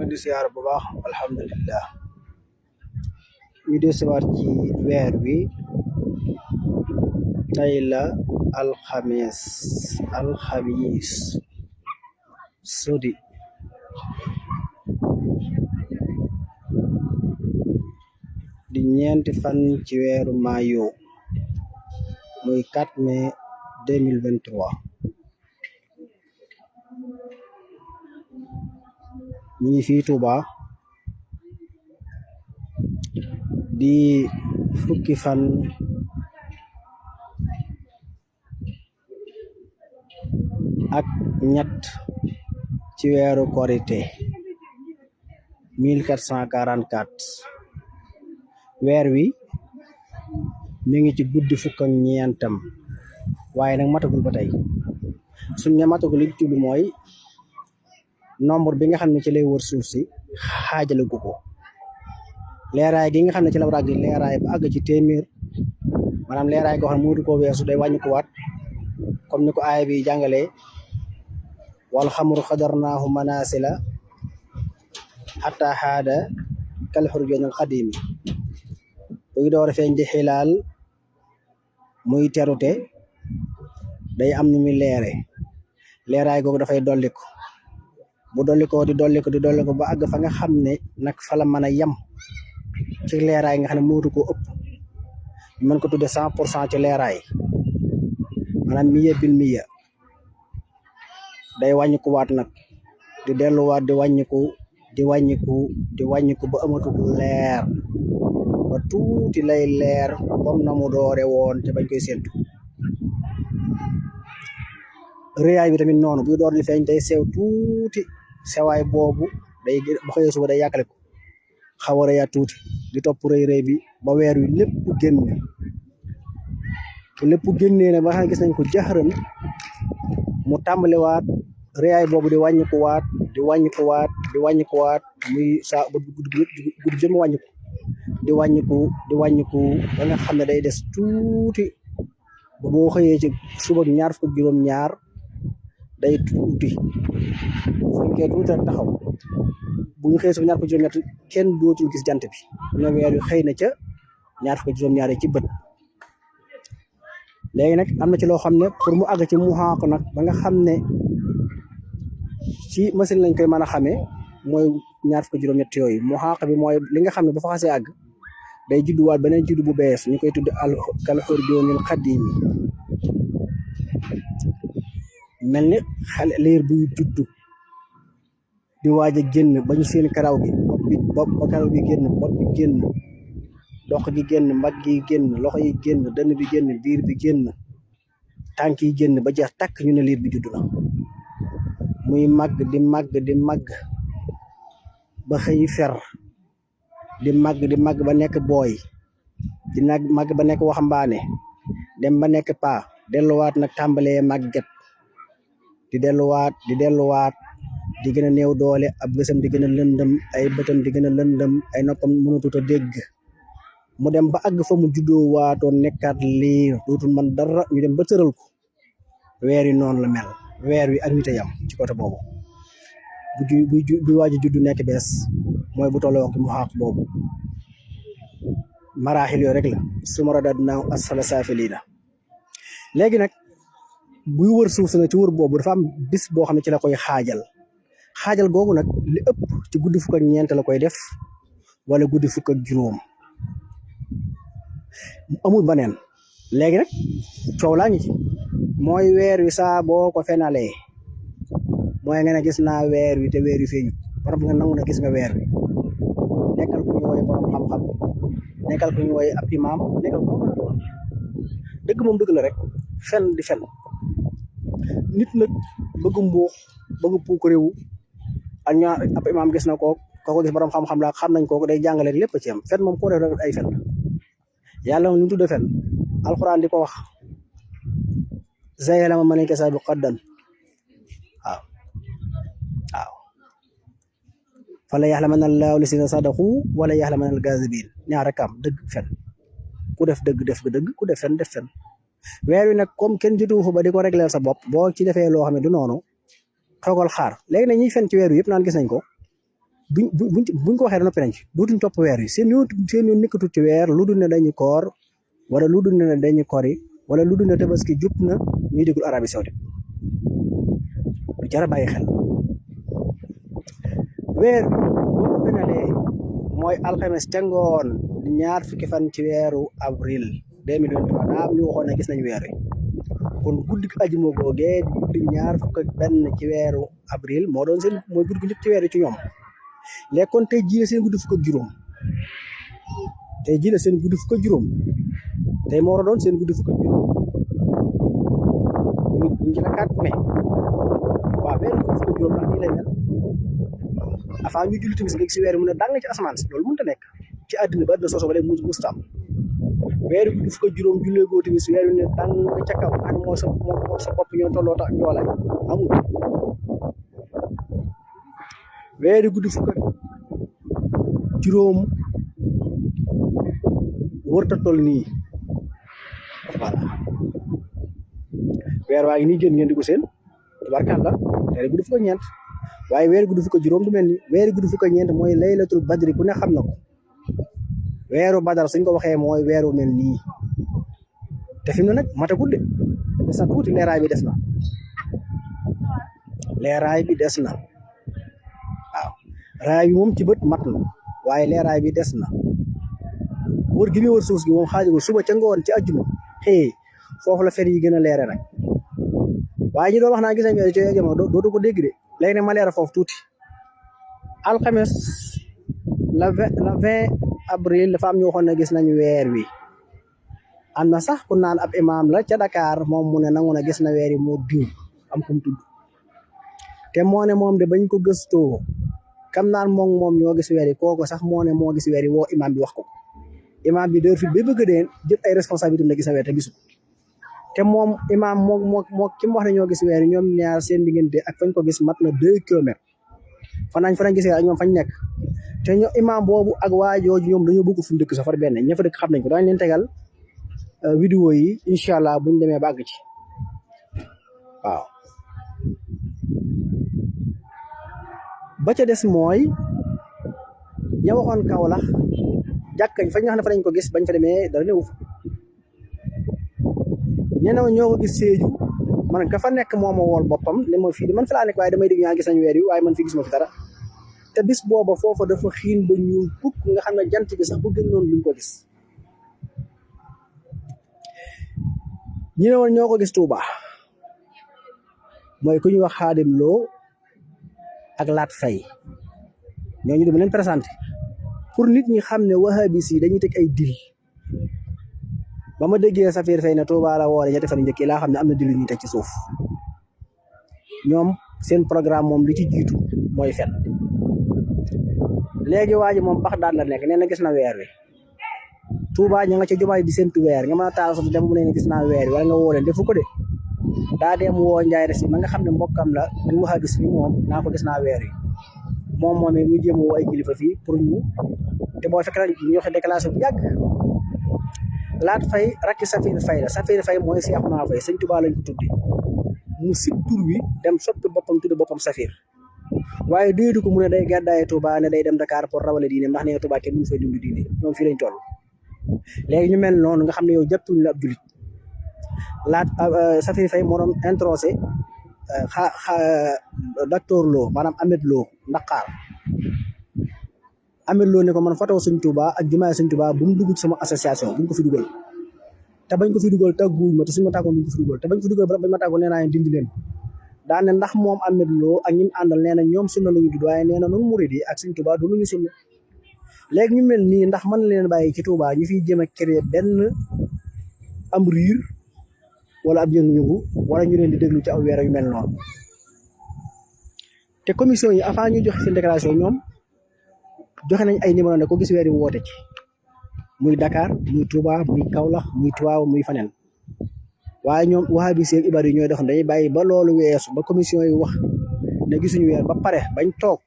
di siyaar bu baax alhamdulillah ñu di siwaat ci weer wi tey la alxamis sodi di ñeenti fan ci weeru mayo muy 4 mai 2023 ñu ngi fii Touba di fukki fan ak ñett ci weeru korité 1444 weer wi mi ngi ci guddi fukk ak ñeentam waaye nag matagul ba tey suñ ne matagul li jublu mooy nombre bi nga xam ne ci lay wër suuf si xaajale gu ko leeraay gi nga xam ne ci la war a àgg leeraay ba àgg ci téeméer maanaam leeraay goo xam ne mënatu koo weesu day wàññi ko waat comme ni ko aaya bi jàngalee wal xamru xadarnaahu manasila xataa xaada kal xurjoonil xadimi buy door a feeñ di xilaal muy terute day am ni muy leeraay googu dafay dolliku bu dollikoo di dolliku ba àgg fa nga xam ne nag fa la mën a yem ci leeraay nga xam ne mënatu koo ëpp ñu mën ko tudde 100% ci leeraay maanaam miya bil miya day wàññiku waat nag di delluwaat di wàññiku ba amatul leer ba tuuti lay leer comme na mu doore woon te bañ koy séntu rëyaay bi tamit noonu buy door di feeñ day sew tuuti sewaay boobu day bu xëyee suba day yàkkale ko xaw a rëyaat tuuti di topp rëy bi ba weer wi lépp génnee ne ba xam ne gis nañ ko jaxëran mu tàmbaliwaat rëyaay boobu di wàññikuwaat muy saa ba guddi jëm wàññiku di wàññiku ba nga xam ne day des tuuti ba boo xëyee ci suba ñaar fukk juróom-ñaar day tuuti fekkee tuuti rek taxaw bu ñu xëyee suba ñaar fukk juróom-ñaar kenn dootul gis jant bi ne weer wi xëy na ca ñaar fukk juróom-ñaar ci bët léegi nag am na ci loo xam ne pour mu àgg ci mu xàq nag ba nga xam ne ci machine lañ koy mën a xamee mooy ñaar fukk juróom-ñett yooyu mu xàq bi mooy li nga xam ne ba fa xasee àgg day judduwaat beneen juddu bu bees ñu koy tudd kal xurjoonil xadimi mel ni xale liir buy juddu di waaj a génn ba ñu seen karaw gi bopp karaw gi génn bopp bi génn dox gi génn mbagg yi génn loxo yi génn dënn bi génn biir bi génn tànk yi génn ba jeex takk ñu ne liir bi juddu na muy màgg di màgg ba xëy fer di màgg ba nekk booy di màgg ba nekk waxambaane dem ba nekk paa delluwaat nag tàmbalee màgget di delluwaat di gën a néew doole ab gësam di gën a lëndëm ay bëtam di gën a lëndëm ay noppam mënatut a dégg mu dem ba àgg fa mu juddoo waatoon nekkaat liir dootul man dara ñu dem ba tëral ko weer yi noonu la mel weer wi ak nit a yam ci côté boobu bu waaj a juddu nekk bees mooy bu tolloo ki mu xaaq boobu maraaxil yoo rek la suma radadnaahu asfala saafiliina léegi nag buy wër suuf si nag ci wër boobu dafa am bis boo xam ne ci la koy xaajal googu nag li ëpp ci guddi fukk ak ñeent la koy def wala guddi fukk ak juróom amul baneen léegi nag coow laa ngi ci mooy weer wi saa boo ko fenalee mooy nga ne gis naa weer wi te weer wi feeñu borom nga nangu na gis nga weer wi nekkal ku ñu wooye borom xam-xam nekkal ku ñu wooye ab imaam nekkal ko dëgg moom dëgg la rek fen di fen nit nag bëgg mbuux bëgg puuk réew ak ñaar ab imaam gis na ko gis borom xam-xam la xam nañ ko day jàngale lépp ci am fen moom koo def rek ay fen yàlla moom li mu tudde fen alxuraan di ko wax zayalama man kasaba qaddan waaw fala yaxlamanna allaahu llaziina sadaqu wala yaxlamanna al-kaazibin ñaar rek am dëgg fen ku def dëgg def nga dëgg ku def fen def fen weer wi nag comme kenn jotu fa ba di ko régler sa bopp boo ci defee loo xam ne du noonu toogal xaar léegi nag ñiy fen ci weer wi yëpp naan gis nañ ko buñ ko waxee dana penañ dootuñ topp weer yi seen yoon nekkatul ci weer lu dul ne dañu koor wala lu dul ne dañu kori wala lu dul ne tabaski jub na ñuy déglu Arabie Saoudite lu jar a bàyyi xel weer bi boo ko fenalee mooy alxames ca ngoon ñaar fukki fan ci weeru avril 2023 daa am ñu waxoon ne gis nañ weer wi kon guddi ajuma googee guddi ñaar fukk ak benn ci weeru avril moo doon seen mooy guddi gu njëkk ci weer ci ñoom léegi kon tey jii la seen guddi fukk ak juróom tey jii la seen guddi fukk ak juróom tey moo war a doon seen guddi fukk ak juróom ñu ci la 4 mai waaw weeru guddi fukk ak juróom ndax nii lay mel avant ñu julli timis nga gis weer mu ne dang ci asamaan si loolu mënut a nekk ci àddina ba àddina sooso ba léegi musta am weeru guddi fukk ak juróom jullee goo timis weer wi ne dang ca kaw an moo sa bopp ñoo tolloo tax njoolay amul weeru guddi fukk ak juróom wërta toll nii voilà weer waa ngi nii génn ngeen di ko seen tabarkàlla weeru guddi fukk ak ñeent waaye weeru guddi fukk ak juróom du mel ni weeru guddi fukk ak ñeent mooy laylatul badri ku ne xam na ko weeru badar suñ ko waxee mooy weeru mel nii te fi mu ne nag matagul de des na tuuti leeraay bi des na leeraay bi des na waaw raay bi moom ci bët mat na waaye leeraay bi des na wër gi muy wër suuf gi moom xaajagul suba ca ngoon ci àjjuma foofu la fer yi gën a leere nag waaye ñi doon wax naa gis nañ ci jamono dootu ko dégg de léegi ne ma leeral foofu tuuti alxames la 20 avril dafa am ñu waxoon ne gis nañ weer wi am na sax ku naan ab imam la ca Dakar moom mu ne nangu na gis na weer yi moo diw am kum tudd te moo ne moom de bañ ko gëstoo kam naan moom ñoo gis weer yi kooku sax moo ne moo gis weer yi woo imam bi wax ko imam bi dër fi ba bëgg deen jël ay responsabilité na gis na weer te gisu te moom imam moo ki mu wax ne ñoo gis weer yi ñoom ñaar seen diggante ak fañ ko gis mat na 2 kilomètres fanañ gisee ak ñoom fañ nekk te ñoo imam boobu ak waa jooju ñoom dañoo bëgg fu ñu dëkk safar benn ña fa dëkk xam nañ ko dañ leen tegal vidéo yi incha allah buñ demee ba àgg ci waaw ba ca des mooy ña waxoon Kaolack jàkkañ fañ nga xam ne fa lañ ko gis bañ fa demee dara néew ñeneen ñoo ko gis Sédhiou man ka fa nekk moo ma wool boppam ne ma fii di man fa laa nekk waaye damay dégg ñaa gis nañ weer yi waaye man fii gis ma fi dara te bis booba foofa dafa xiin ba ñuul pukk nga xam ne jant bi sax bu gën noonu luñ ko gis ñi ne woon ñoo ko gis Touba mooy ku ñu wax Xaadim Lo ak Laat Fay ñooñu dama leen présenté pour nit ñi xam ne wahabis yi dañuy teg ay dil ba ma déggee Safir Fay ne Touba la woole ñetti fan njëkk laa xam ne am na dil yu ñuy teg ci suuf ñoom seen programme moom li ci jiitu mooy fen léegi waa ji moom bax daal la nekk nee na gis na weer wi Touba ña nga ca jumaay di séntu weer nga mën a taal soto dem mu ne gis naa weer wi wala nga woo leen defu ko de daa dem woo Njaay Resi ma nga xam ne mbokkam la di wahabis ni moom naa ko gis naa weer wi moom moomee muy jéem woo ay kilifa fii pour ñu te boo fekk nag ñu joxe déclaration bu yàgg Laat Fay rakki Safir Fay la Safir Fay mooy Seexuna Fay sëñ Touba lañ ko tuddi mu sib tur wi dem soppi boppam tuddi boppam Safir waaye déedu ko mu ne day gàddaaye Touba ne day dem Dakar pour rawale diine ndax ne Touba kenn mënu fay dund diine ñoom fii lañ toll léegi ñu mel noonu nga xam ne yow jàppuñ la ab julit Laat Safir Fay moo doon introsé docteur Lo maanaam Ahmed Lo Ndakaar Ahmed Lo ne ko man fatoo Sëñ Touba ak jumaay Sëñ Touba bu mu dugg ci sama association bu ñu ko fi dugal te bañ ko fi dugal tàgguwuñ ma te suñu ma tàggoon duñ ko fi dugal te bañ ko fi dugal bañ ma tàggoon nee naa dindi leen daa ne ndax moom Ahmed Lo ak ñi mu àndal nee na ñoom sunna la ñu dudd waaye nee na noonu murid yi ak Sëñ Touba du ñu sunna léegi ñu mel nii ndax mën leen bàyyi ci Touba ñu fiy jéem a créer benn am riir wala ab yëngu-yëngu wala ñu leen di déglu ci aw weer yu mel noonu te commission yi avant ñu joxe seen déclaration ñoom joxe nañ ay numéro ne ko gis weer yi woote ci muy Dakar muy Touba muy Kaolack muy Tivaouane muy faneen waaye ñoom wahabis ak ibaadu yi ñooy dox dañuy bàyyi ba loolu weesu ba commission yi wax ne gisuñu weer ba pare bañ toog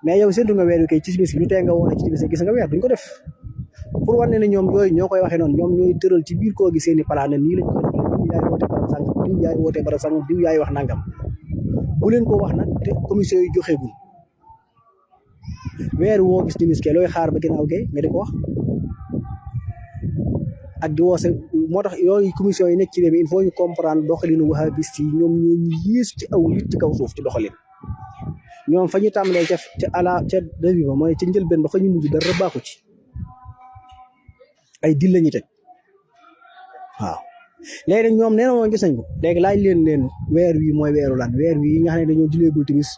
mais yow séntu nga weer wi kay ci bis ñu tee nga woote ci bis gis nga weer duñ ko def pour wane ne ñoom yooyu ñoo koy waxee noonu ñoom ñooy tëral ci biir koo gi seeni plan ne nii lañ koy def diw yaay woote barab sàngam diw yaay woote barab sàngam diw yaay wax nangam bu leen ko wax nag te commission yi joxeegul weer woo gis timis kay looy xaar ba ginnaaw kay nga di ko wax ak di woo sa moo tax yooyu commission yi nekk ci réew mi il faut ñu comprendre doxalinu wahabiste yi ñoom ñoo ñu yées ci aw nit ci kaw suuf ci doxalin ñoom fa ñu tàmbalee ca début ba mooy ca njëlbeen ba fa ñu mujj dara baaxu ci ay dil lañu teg waaw léegi nag ñoom nee na moom gis nañ ko léegi laaj leen weer wi mooy weeru lan weer wi nga xam ne dañoo juleegul timis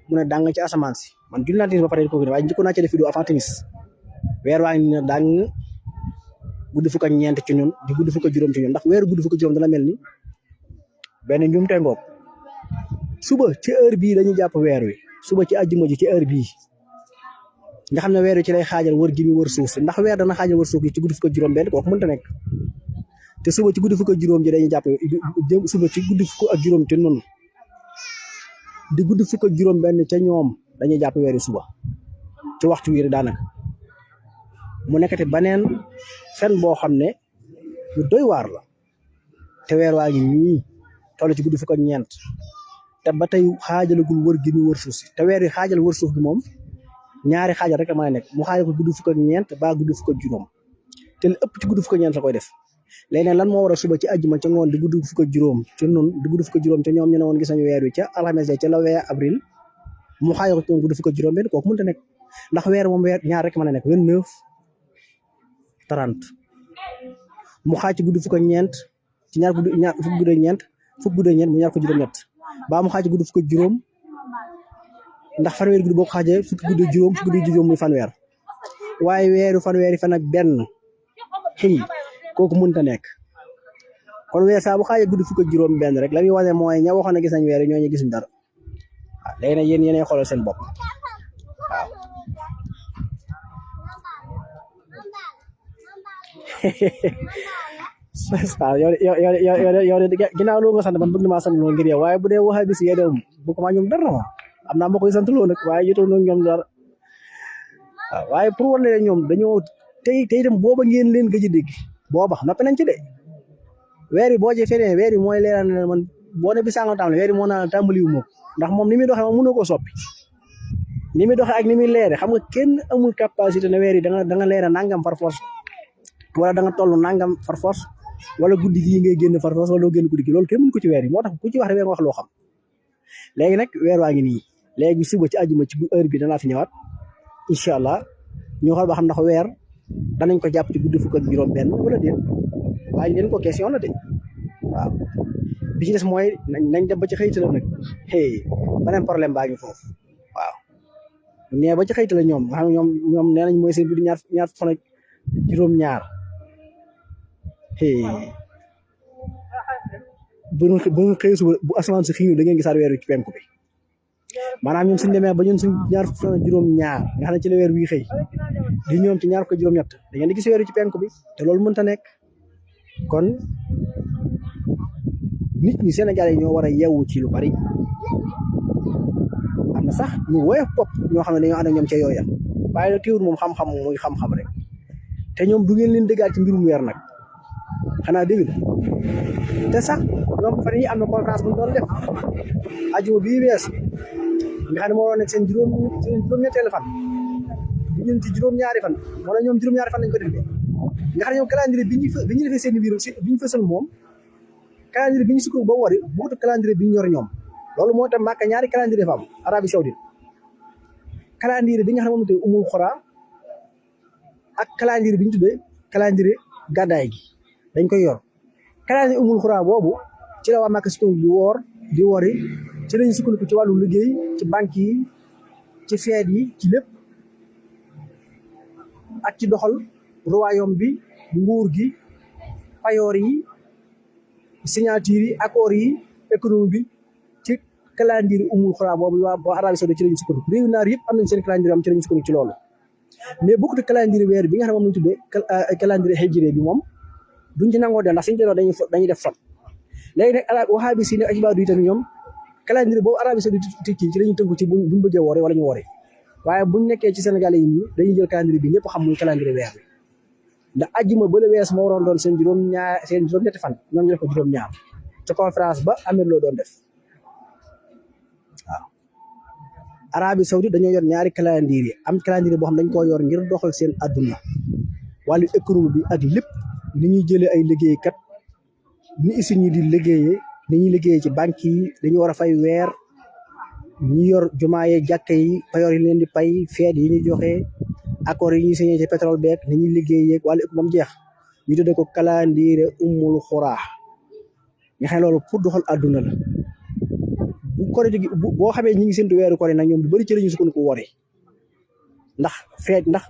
mu ne dàng ci asamaan si man julli naa timis ba pare ko waaye njëkkoon naa ca def vidéo avant timis weer waa ngi ne dàng guddi fukk ak ñeent ci ñun di guddi fukk ak juróom ci ñun ndax weeru guddi fukk ak juróom dana mel ni benn njumte ngoog suba ci heure bii dañuy jàpp weer wi suba ci àjjuma ji ci heure bii nga xam ne weer wi ci lay xaajal wër gi mi wër suuf si ndax weer dana xaajal wër suuf gi ci guddi fukk ak juróom benn kooku mënta nekk te suba ci guddi fukk ak juróom ji dañuy jàpp suba ci guddi fukk ak juróom ci nun di guddi fukk ak juróom benn ca ñoom dañuy jàpp weeri suba ci waxtu wi daanaka mu nekkati baneen fen boo xam ne lu doy waar la te weer waa ngi nii toll ci guddi fukk ak ñeent te ba tey xaajalagul wër gi mi wër suuf si te weer yi xaajal wër suuf gi moom ñaari xaajal rek la mën a nekk mu xaajal ko guddi fukk ak ñeent ba guddi fukk ak juróom te lu ëpp ci guddi fukk ak ñeent la koy def léegi nag lan moo war a suba ci àjjuma ca ngoon di guddi fukk ak juróom ca noonu di guddi fukk ak juróom ca ñoom ñu ne woon gis nañu weer wi ca alxames ca la weer avril mu xaajal ko ci ñoom guddi fukk ak juróom benn kooku mënta nekk ndax weer moom weer ñaar rek mën a nekk 29 30 mu xaaj ci guddi fukk ak ñeent ci ñaar fukk guddi ñeent mu ñaar ko juróom-ñett ba mu xaaj ci guddi fukk ak juróom ndax fanweeri guddi boo ko xaajee fukki guddi juróom muy fanweer waaye weeru fanweeri fan ak benn xëy kooku mënta nekk kon weer saa bu xaajee guddi fukk ak juróom benn rek la muy wane mooy ña waxoon ne gis nañ weer yi ñooñu gisuñ dara waaw léegi nag yéenay xoolal seen bopp waaw yow ginnaaw loolu nga sant man bëgg na maa sant loolu ngir yow waaye bu dee waxee bis yee dem bu ko maa ñoom dara moom am naa ma koy sant loolu nag waaye jotoo noonu ñoom dara waaw waaye pour wane ne ñoom dañoo tey dem booba ngeen leen gëj a dégg booba noppi nañ ci de weer yi boo ci fenee weer yi mooy leeral ne man boo ne bi sàngal tàmbali weer yi moo naa tàmbaliwu moom ndax moom ni muy doxee moom mënoo koo soppi ni muy doxee ak ni muy leere xam nga kenn amul capacité ne weer yi da nga leere nangam par force wala da nga toll nangam par force wala guddi gi ngay génn par force wala doo génn guddi gi loolu kenn mënu ko ci weer yi moo tax ku ci wax rek weer wax loo xam léegi nag weer waa ngi nii léegi suba ci àjjuma ci heure bi danaa fi ñëwaat incha allah ñu xool ba xam ndax weer danañ ko jàpp ci guddi fukk ak juróom benn wala déet waaye leen ko question la de waaw bi ci des mooy nañ dem ba ci xëytala nag beneen problème baa ngi foofu waaw nee ba ci xëytala ñoom nga xam ñoom nee nañ mooy seen guddi ñaar fan ak juróom-ñaar bu ñu xëy suba bu asamaan si xiiw da ngeen gisaat weer wi ci penku bi maanaam ñun suñ demee ba ñun suñ ñaar fan ak juróom-ñaar nga xam ne ci la weer wi xëy di ñoom ci ñaar ko juróom-ñett da ngeen di gis weer wi ci penku bi te loolu mënta nekk kon nit ñi Sénégal yi ñoo war a yeewu ci lu bari am na sax ñu woyof bopp ñoo xam ne dañoo ànd ak ñoom ca yooya waaye nag teewul moom xam-xam muy xam-xam rek te ñoom du ngeen leen déggaat ci mbirum weer nag xanaa dégg te sax ñoom fan yii am na conférence bu ñu doon def ajuma bii wees nga xam ne moo doon nekk seen juróom-ñetteelu fan bi ñun ci juróom-ñaari fan wala ñoom juróom-ñaari fan lañ ko defee nga xam ne ñoom calendrier bi ñu defee seen biir bi ñu fësal moom calendrier bi ñu sukkandiku ba wari bokkut calendrier bi ñu yor ñoom loolu moo tax Màkka ñaari calendrier fa am Arabie Saoudite calendrier bi nga xam ne moom tey umul xora ak calendrier bi ñu tuddee calendrier gàddaay gi dañ koy yor calendrier umul xura boobu ci la waa Màkka sukkandiku di woor di wori ci lañu sukkandiku ci wàllu liggéey ci banque yi ci feet yi ci lépp ak ci doxal royaume bi nguur gi payoor yi signature yi accord yi économie bi ci calendrier umul xura boobu waa Arabie Saoudite ci lañu sukkandiku réew naar yëpp am nañ seen calendrier am ci lañu sukkandiku ci loolu mais beaucoup de calendrier weer bi nga xam ne moom lañu tuddee calendrier hijri bi moom duñ ci nangoo dem ndax suñu jëloon dañuy def fot léegi nag waxaabi si ne ak ibaadu yi tamit ñoom calendrier boobu Arabie Saoudite ci la ñuy tënku ci buñ bëggee woore wala ñu woore waaye buñ nekkee ci Sénégal yi nii dañuy jël calendrier bi ñëpp xam muy calendrier weer bi ndax ajjuma ba la wees moo waroon doon seen juróom-ñetti fan ñoom ñu def ko juróom-ñaar ca conférence ba amee loo doon def waaw Arabie Saoudite dañoo yor ñaari calendrier am calendrier boo xam dañ koo yor ngir doxal seen adduna wàllu économie bi ak lépp ni ñuy jëlee ay liggéeykat ni usines yi di liggéeyee ni ñuy liggéeyee ci banques yi dañu war a fay weer ñi yor jumaa yi jàkka yi payoor yi leen di pay feet yi ñuy joxe accord yi ñuy signé ci pétrole beeg ni ñuy liggéeyee wàllu moom jeex ñu tuddee ko calendrier ummul xuraa nga xam ne loolu pour doxal adduna la bu korite gi boo xamee ñi ngi séntu weeru korite nag ñoom lu bëri ci la ñu sukkandiku woore ndax feet ndax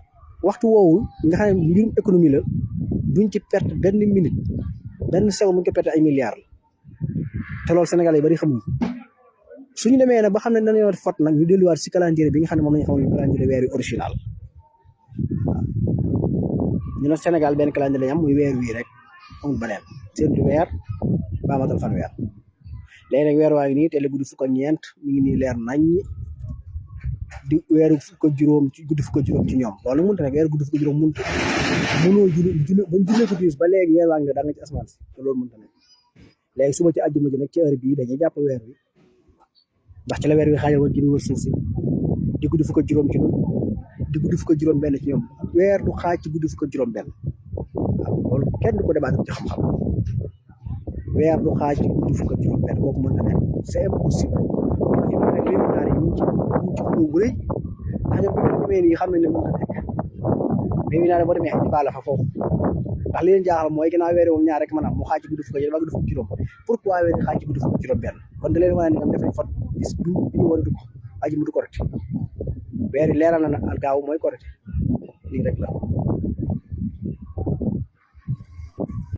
waxtu woowu nga xam ne mbirum économie la duñ ci perte benn minute benn sew muñ ko perte ay milliards te loolu Sénégal yi bari xamuñ suñu demee nag ba xam ne dañoo fot nag ñu delluwaat si calendrier bi nga xam ne moom lañu xamoon calendrier weer yu original waaw ñu ne Sénégal benn calendrier lañ am muy weer wii rek amul beneen séntu weer ba matal fan weer léegi nag weer waa ngi nii te la guddi fukk ak ñeent mi ngi nii leer nañ di weeru fukk ak juróom ci guddi fukk ak juróom ci ñoom loolu mënut nag weer guddi fukk ak juróom mënut mënoo julli bañ jullee ko tiis ba léegi weer waa ngi da nga ci asamaan si te loolu mënut ne léegi suba ci àjjuma ji nag ci heure bii dañuy jàpp weer wi ndax ci la weer wi xaajal woon ci biir suuf si di guddi fukk ak juróom ci ñun di guddi fukk ak juróom benn ci ñoom weer du xaaj ci guddi fukk ak juróom benn waaw loolu kenn du ko débattre ci xam-xam weer du xaaj ci guddi fukk ak juróom benn boobu mën na nekk c'est impossible ndax ñu nag léegi ñaar yi ñu ci xuloo bu rëy ndax ñoom bu demee nii xam nañ ne mën na nekk léegi ñaar boo demee di baala fa foofu ndax li leen jaaxal mooy ginnaaw weer moom ñaar rek mën a mu xaaj ci guddi fukk ba guddi fukk juróom pourquoi weer xaaj ci guddi fukk juróom benn kon da leen wane ne ñoom def nañ fot bis bi ñu war a dugg aji mu du korite weer yi leeral na nag al gaaw mooy korite lii rek la